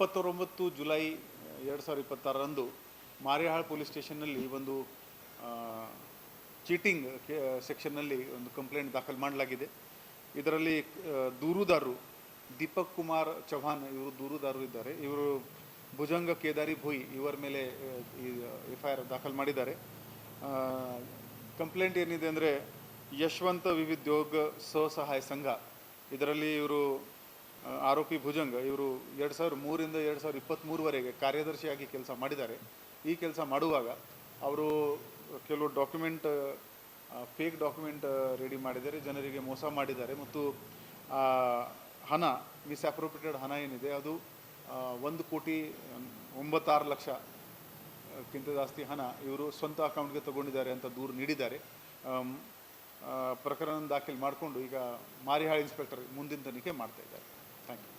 29 July 2026ರಂದು Marihal police ಸ್ಟೇಷನ್ನಲ್ಲಿ ಒಂದು cheating ಸೆಕ್ಷನ್ನಲ್ಲಿ ಒಂದು complaint ದಾಖಲು ಮಾಡಲಾಗಿದೆ. ಇದರಲ್ಲಿ ದೂರುದಾರರು ದೀಪಕ್ ಕುಮಾರ್ ಚೌಹಾನ್ ಇವರು ದೂರುದಾರರು ಇದ್ದಾರೆ. ಇವರು ಭುಜಂಗ ಕೇದಾರಿ ಭೋಯಿ ಇವರ ಮೇಲೆ FIR ದಾಖಲು ಮಾಡಿದ್ದಾರೆ. ಕಂಪ್ಲೇಂಟ್ ಏನಿದೆ ಅಂದರೆ ಯಶವಂತ ವಿವಿಧ್ಯೋಗ ಸ್ವಸಹಾಯ ಸಂಘ ಇದರಲ್ಲಿ ಇವರು ಆರೋಪಿ ಭುಜಂಗ ಇವರು 2003ರಿಂದ 2023ವರೆಗೆ ಕಾರ್ಯದರ್ಶಿಯಾಗಿ ಕೆಲಸ ಮಾಡಿದ್ದಾರೆ. ಈ ಕೆಲಸ ಮಾಡುವಾಗ ಅವರು ಕೆಲವು ಡಾಕ್ಯುಮೆಂಟ್ ಫೇಕ್ ಡಾಕ್ಯುಮೆಂಟ್ ರೆಡಿ ಮಾಡಿದ್ದಾರೆ, ಜನರಿಗೆ ಮೋಸ ಮಾಡಿದ್ದಾರೆ ಮತ್ತು ಹಣ ಮಿಸ್ಅಪ್ರೋಪ್ರಿಯೇಟೆಡ್ ಹಣ ಏನಿದೆ ಅದು 1,96,00,000ಕ್ಕಿಂತ ಜಾಸ್ತಿ ಹಣ ಇವರು ಸ್ವಂತ ಅಕೌಂಟ್ಗೆ ತಗೊಂಡಿದ್ದಾರೆ ಅಂತ ದೂರು ನೀಡಿದ್ದಾರೆ. ಪ್ರಕರಣ ದಾಖಲು ಮಾಡಿಕೊಂಡು ಈಗ ಮಾರಿಹಾಳ್ ಇನ್ಸ್ಪೆಕ್ಟರ್ ಮುಂದಿನ ತನಿಖೆ ಮಾಡ್ತಾ ಇದ್ದಾರೆ. Thank you.